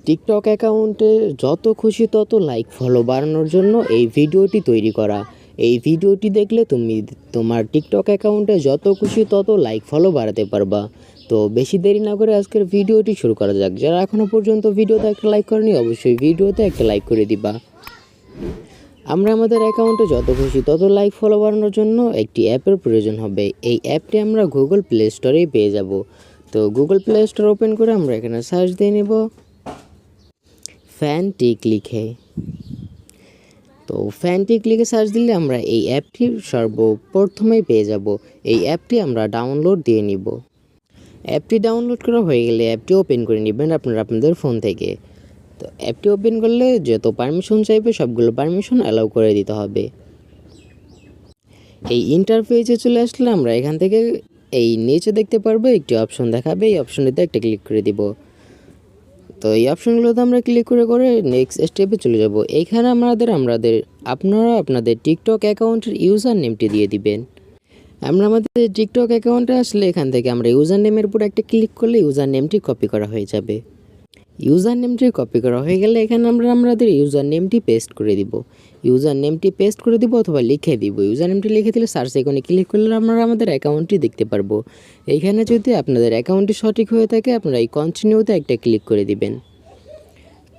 TikTok অ্যাকাউন্টে যত খুশি তত লাইক ফলো বাড়ানোর জন্য এই ভিডিওটি তৈরি করা। এই ভিডিওটি দেখলে তুমি তোমার টিকটক অ্যাকাউন্টে যত খুশি তত লাইক ফলো বাড়াতে পারবা। তো বেশি দেরি না করে আজকের ভিডিওটি শুরু করা যাক। যারা এখনও পর্যন্ত ভিডিওতে একটা লাইক করেনি অবশ্যই ভিডিওতে একটা লাইক করে দিবা। আমরা আমাদের অ্যাকাউন্টে যত খুশি তত লাইক ফলো বাড়ানোর জন্য একটি অ্যাপের প্রয়োজন হবে। এই অ্যাপটি আমরা গুগল প্লে স্টোরেই পেয়ে যাব। তো গুগল প্লে স্টোর ওপেন করে আমরা এখানে সার্চ দিয়ে নেব ফ্যানটিক লিখে। তো ফ্যানটিক লিখে সার্চ দিলে আমরা এই অ্যাপটি সর্বপ্রথমেই পেয়ে যাব। এই অ্যাপটি আমরা ডাউনলোড দিয়ে নিব। অ্যাপটি ডাউনলোড করা হয়ে গেলে অ্যাপটি ওপেন করে নেবেন আপনারা আপনাদের ফোন থেকে। তো অ্যাপটি ওপেন করলে যত পারমিশন চাইবে সবগুলো পারমিশন অ্যালাউ করে দিতে হবে। এই ইন্টারফেসে চলে আসলে আমরা এখান থেকে এই নিচে দেখতে পারবো একটি অপশন দেখাবে, এই অপশনটিতে একটা ক্লিক করে দিব। তো এই অপশনগুলোতে আমরা ক্লিক করে নেক্সট স্টেপে চলে যাব। এইখানে আপনারা আপনাদের টিকটক অ্যাকাউন্টের ইউজার নেমটি দিয়ে দিবেন। আমরা আমাদের টিকটক অ্যাকাউন্টে আসলে এখান থেকে আমরা ইউজার নেমের উপর একটা ক্লিক করলে ইউজার নেমটি কপি করা হয়ে যাবে। ইউজার নেমটি কপি করা হয়ে গেলে এখানে আমরা আমাদের ইউজার নেমটি পেস্ট করে দিব। ইউজার নেমটি পেস্ট করে দিব অথবা লিখে দিব। ইউজার নেমটি লিখে দিলে সার্চ আইকনে ক্লিক করলে আমরা আমাদের অ্যাকাউন্টটি দেখতে পারবো। এইখানে যদি আপনাদের অ্যাকাউন্টটি সঠিক হয়ে থাকে আপনারা এই কন্টিনিউতে একটা ক্লিক করে দিবেন।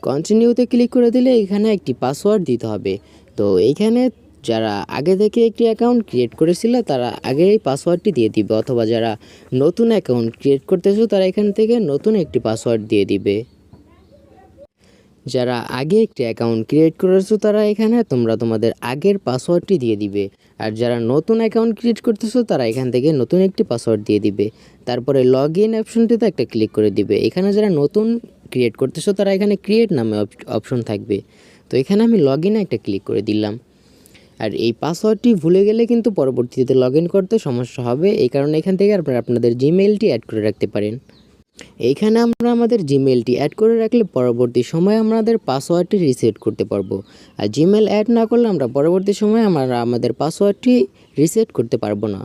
কন্টিনিউতে ক্লিক করে দিলে এখানে একটি পাসওয়ার্ড দিতে হবে। তো এইখানে যারা আগে থেকে একটি অ্যাকাউন্ট ক্রিয়েট করেছিল তারা আগে এই পাসওয়ার্ডটি দিয়ে দিবে, অথবা যারা নতুন অ্যাকাউন্ট ক্রিয়েট করতেছো তারা এখান থেকে নতুন একটি পাসওয়ার্ড দিয়ে দিবে। যারা আগে একটি অ্যাকাউন্ট ক্রিয়েট করেছো তারা এখানে তোমাদের আগের পাসওয়ার্ডটি দিয়ে দিবে। আর যারা নতুন অ্যাকাউন্ট ক্রিয়েট করতেছো তারা এখান থেকে নতুন একটি পাসওয়ার্ড দিয়ে দিবে। তারপরে লগ ইন অপশনটিতে একটা ক্লিক করে দিবে। এখানে যারা নতুন ক্রিয়েট করতেছো তারা এখানে ক্রিয়েট নামে অপশন থাকবে। তো এখানে আমি লগ ইনে একটা ক্লিক করে দিলাম। আর এই পাসওয়ার্ডটি ভুলে গেলে কিন্তু পরবর্তীতে লগ ইন করতে সমস্যা হবে। এই কারণে এখান থেকে আপনারা আপনাদের জিমেইলটি অ্যাড করে রাখতে পারেন। এইখানে আমরা আমাদের জিমেলটি অ্যাড করে রাখলে পরবর্তী সময়ে আমাদের পাসওয়ার্ডটি রিসেট করতে পারবো। আর জিমেল অ্যাড না করলে আমরা পরবর্তী সময়ে আমাদের পাসওয়ার্ডটি রিসেট করতে পারবো না।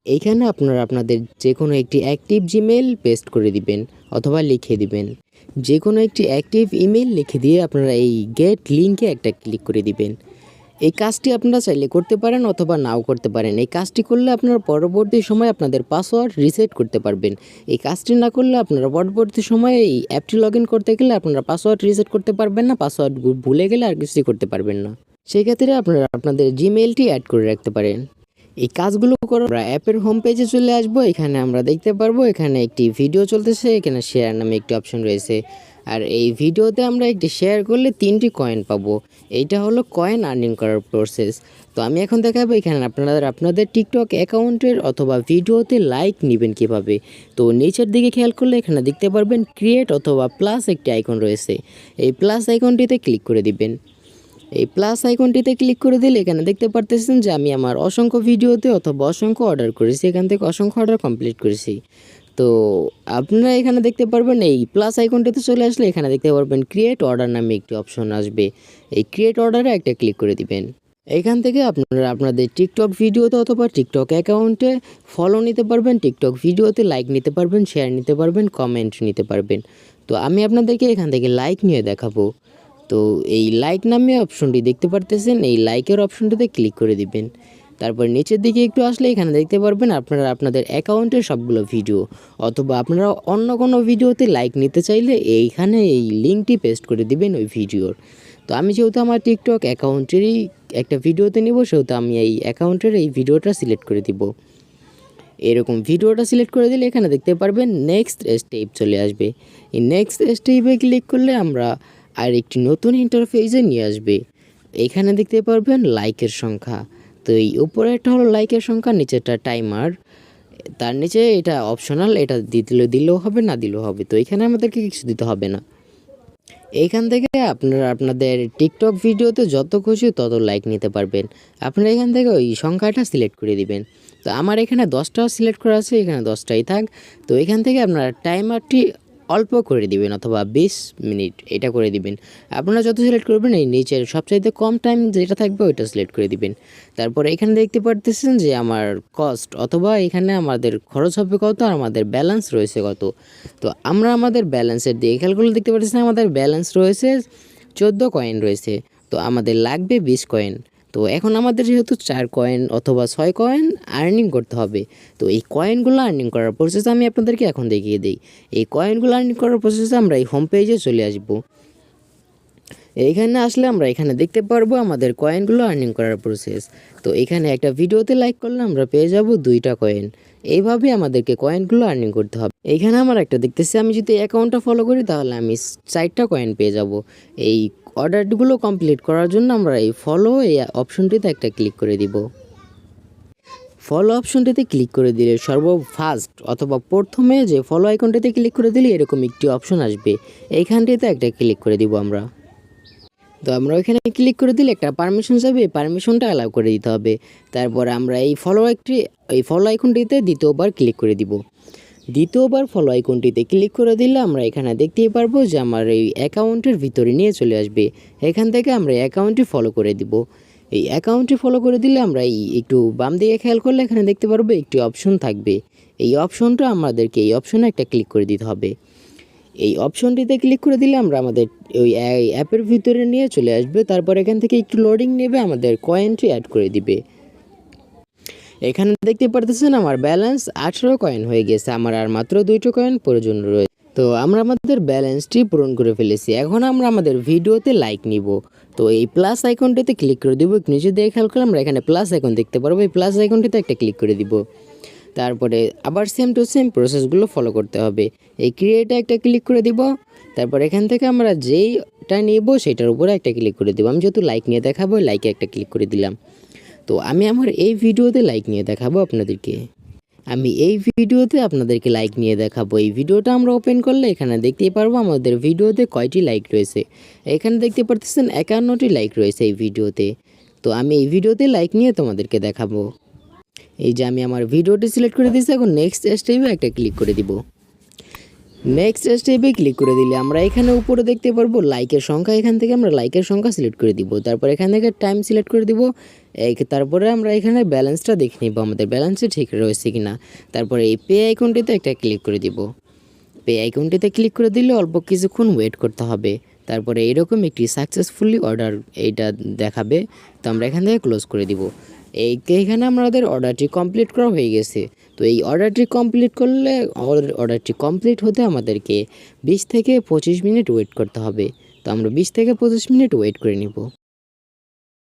এইখানে আপনারা আপনাদের যে কোনো একটি অ্যাক্টিভ জিমেল পেস্ট করে দিবেন অথবা লিখে দিবেন। যে কোনো একটি অ্যাক্টিভ ইমেল লিখে দিয়ে আপনারা এই গেট লিঙ্কে একটা ক্লিক করে দিবেন। এই কাজটি আপনারা চাইলে করতে পারেন অথবা নাও করতে পারেন। এই কাজটি করলে আপনারা পরবর্তী সময়ে আপনাদের পাসওয়ার্ড রিসেট করতে পারবেন। এই কাজটি না করলে আপনারা পরবর্তী সময়ে এই অ্যাপটি লগ ইন করতে গেলে আপনারা পাসওয়ার্ড রিসেট করতে পারবেন না, পাসওয়ার্ড ভুলে গেলে আর কিছুই করতে পারবেন না। সেই ক্ষেত্রে আপনারা আপনাদের জিমেইলটি অ্যাড করে রাখতে পারেন। এই কাজগুলো করে আমরা অ্যাপের হোম পেজে চলে আসবো। এখানে আমরা দেখতে পারবো এখানে একটি ভিডিও চলতেছে, এখানে শেয়ার নামে একটি অপশন রয়েছে। আর এই ভিডিওতে আমরা একটি শেয়ার করলে 3টি কয়েন পাবো। এইটা হলো কয়েন আর্নিং করার প্রসেস। তো আমি এখন দেখাবো এখানে আপনারা আপনাদের টিকটক অ্যাকাউন্টের অথবা ভিডিওতে লাইক নেবেন কিভাবে। তো নিচের দিকে খেয়াল করলে এখানে দেখতে পারবেন ক্রিয়েট অথবা প্লাস একটি আইকন রয়েছে। এই প্লাস আইকনটিতে ক্লিক করে দিবেন। এই প্লাস আইকনটিতে ক্লিক করে দিলে এখানে দেখতে পারতেছেন যে আমি আমার অসংখ্য ভিডিওতে অথবা অসংখ্য অর্ডার করেছি, এখান থেকে অসংখ্য অর্ডার কমপ্লিট করেছি। তো আপনারা এখানে দেখতে পারবেন এই প্লাস আইকনটিতে চলে আসলে এখানে দেখতে পারবেন ক্রিয়েট অর্ডার নামে একটি অপশন আসবে। এই ক্রিয়েট অর্ডারে একটা ক্লিক করে দিবেন। এখান থেকে আপনারা আপনাদের টিকটক ভিডিওতে অথবা টিকটক অ্যাকাউন্টে ফলো নিতে পারবেন, টিকটক ভিডিওতে লাইক নিতে পারবেন, শেয়ার নিতে পারবেন, কমেন্ট নিতে পারবেন। তো আমি আপনাদেরকে এখান থেকে লাইক নিয়ে দেখাবো। তো এই লাইক নামে অপশনটি দেখতে পারতেছেন, এই লাইকের অপশনটিতে ক্লিক করে দিবেন। তারপর নিচের দিকে একটু আসলে এখানে দেখতে পারবেন আপনারা আপনাদের অ্যাকাউন্টের সবগুলো ভিডিও, অথবা আপনারা অন্য কোনো ভিডিওতে লাইক নিতে চাইলে এইখানে এই লিঙ্কটি পেস্ট করে দিবেন ওই ভিডিওর। তো আমি যেহেতু আমার টিকটক অ্যাকাউন্টেরই একটা ভিডিওতে নেব সেহেতু আমি এই অ্যাকাউন্টের এই ভিডিওটা সিলেক্ট করে দিব। এরকম ভিডিওটা সিলেক্ট করে দিলে এখানে দেখতে পারবেন নেক্সট স্টেপ চলে আসবে। এই নেক্সট স্টেপে ক্লিক করলে আমরা আর একটি নতুন ইন্টারফেসে নিয়ে আসবে। এখানে দেখতে পারবেন লাইকের সংখ্যা। তো এই উপরে একটা হলো লাইকের সংখ্যা, নিচেরটা টাইমার, তার নিচে এটা অপশনাল, এটা দিলেও হবে না দিলেও হবে। তো এখানে আমাদেরকে কিছু দিতে হবে না। এইখান থেকে আপনারা আপনাদের টিকটক ভিডিওতে যত খুশি তত লাইক নিতে পারবেন। আপনারা এখান থেকে ওই সংখ্যাটা সিলেক্ট করে দিবেন। তো আমার এখানে 10টা সিলেক্ট করা আছে, এখানে 10টাই থাক। তো এখান থেকে আপনারা টাইমারটি অল্প করে দিবেন অথবা 20 মিনিট এটা করে দিবেন। আপনারা যত সিলেক্ট করবেন এই নিচের সবচাইতে কম টাইম যেটা থাকবে ওইটা সিলেক্ট করে দিবেন। তারপরে এখানে দেখতে পারতেছেন যে আমার কস্ট অথবা এখানে আমাদের খরচ হবে কত আর আমাদের ব্যালেন্স রয়েছে কত। তো আমরা আমাদের ব্যালেন্সের দিয়ে খেয়াল করলে দেখতে পাচ্ছেন আমাদের ব্যালেন্স রয়েছে 14 কয়েন রয়েছে। তো আমাদের লাগবে 20 কয়েন। তো এখন আমাদের যেহেতু 4 কয়েন অথবা 6 কয়েন আর্নিং করতে হবে। তো এই কয়েনগুলো আর্নিং করার প্রসেস আমি আপনাদেরকে এখন দেখিয়ে দিই। এই কয়েনগুলো আর্নিং করার প্রসেসে আমরা এই হোম পেজে চলে আসব। এইখানে আসলে আমরা এখানে দেখতে পারবো আমাদের কয়েনগুলো আর্নিং করার প্রসেস। তো এখানে একটা ভিডিওতে লাইক করলে আমরা পেয়ে যাব 2টা কয়েন। এইভাবে আমাদেরকে কয়েনগুলো আর্নিং করতে হবে। এইখানে আমার একটা দেখতেছি আমি যদি অ্যাকাউন্টটা ফলো করি তাহলে আমি 4টা কয়েন পেয়ে যাব। এই অর্ডারগুলো কমপ্লিট করার জন্য আমরা এই ফলো এই অপশনটিতে একটা ক্লিক করে দিব। ফলো অপশনটিতে ক্লিক করে দিলে ফার্স্ট অথবা প্রথমে যে ফলো আইকনটিতে ক্লিক করে দিলে এরকম একটি অপশন আসবে। এইখানটিতে একটা ক্লিক করে দিব আমরা। তো আমরা ওইখানে ক্লিক করে দিলে একটা পারমিশন যাবে, পারমিশনটা অ্যালাউ করে দিতে হবে। তারপর আমরা এই ফলো আইকনটিতে দ্বিতীয়বার ক্লিক করে দিব। দ্বিতীয়বার ফলো আইকনটিতে ক্লিক করে দিলে আমরা এখানে দেখতেই পারবো যে আমার এই অ্যাকাউন্টের ভিতরে নিয়ে চলে আসবে। এখান থেকে আমরা অ্যাকাউন্টটি ফলো করে দিব। এই অ্যাকাউন্টটি ফলো করে দিলে আমরা একটু বাম দিকে খেয়াল করলে এখানে দেখতে পারবো একটি অপশন থাকবে। এই অপশনটা আমাদেরকে এই অপশনে একটা ক্লিক করে দিতে হবে। এই অপশনটিতে ক্লিক করে দিলে আমরা আমাদের ওই অ্যাপের ভিতরে নিয়ে চলে আসবে। তারপর এখান থেকে একটু লোডিং নেবে, আমাদের কয়েনটি অ্যাড করে দিবে। এখানে দেখতে পারতেছেন আমার ব্যালেন্স 18 কয়েন হয়ে গেছে। আমার আর মাত্র 2টো কয়েন প্রয়োজন রয়েছে। তো আমরা আমাদের ব্যালেন্সটি পূরণ করে ফেলেছি। এখন আমরা আমাদের ভিডিওতে লাইক নিব। তো এই প্লাস আইকনটিতে ক্লিক করে দিব। নিচে দিয়ে খেয়াল করলে আমরা এখানে প্লাস আইকন দেখতে পারবো। এই প্লাস আইকনটিতে একটা ক্লিক করে দিব। তারপরে আবার সেম টু সেম প্রসেসগুলো ফলো করতে হবে। এই ক্রিয়েটে একটা ক্লিক করে দিব। তারপর এখান থেকে আমরা যেইটা নিব সেটার উপরে একটা ক্লিক করে দেবো। আমি যেহেতু লাইক নিয়ে দেখাবো লাইকে একটা ক্লিক করে দিলাম। তো আমি আমার এই ভিডিওতে লাইক নিয়ে দেখাবো আপনাদেরকে। এই ভিডিওটা আমরা ওপেন করলে এখানে দেখতেই পারবো আমাদের ভিডিওতে কয়টি লাইক রয়েছে। এখানে দেখতে পারতেছেন 51টি লাইক রয়েছে এই ভিডিওতে। তো আমি এই ভিডিওতে লাইক নিয়ে তোমাদেরকে দেখাবো। এই যে আমি আমার ভিডিওটি সিলেক্ট করে দিয়েছি। এখন নেক্সট স্টেপে একটা ক্লিক করে দিব। নেক্সট স্টেপে ক্লিক করে দিলে আমরা এখানে উপরে দেখতে পারবো লাইকের সংখ্যা। এখান থেকে আমরা লাইকের সংখ্যা সিলেক্ট করে দিব। তারপর এখান থেকে টাইম সিলেক্ট করে দিব। তারপরে আমরা এখানে ব্যালেন্সটা দেখে নিব আমাদের ব্যালেন্সে ঠিক রয়েছে কিনা। তারপরে এই পে আইকনটিতে একটা ক্লিক করে দিব। পে আইকনটিতে ক্লিক করে দিলে অল্প কিছুক্ষণ ওয়েট করতে হবে। তারপরে এরকম একটি সাকসেসফুলি অর্ডার এইটা দেখাবে। তো আমরা এখান থেকে ক্লোজ করে দিব। এইখানে আমাদের অর্ডারটি কমপ্লিট করা হয়ে গেছে। তো এই অর্ডারটি কমপ্লিট হতে আমাদেরকে 20 থেকে 25 মিনিট ওয়েট করতে হবে। তো আমরা 20 থেকে 25 মিনিট ওয়েট করে নিব।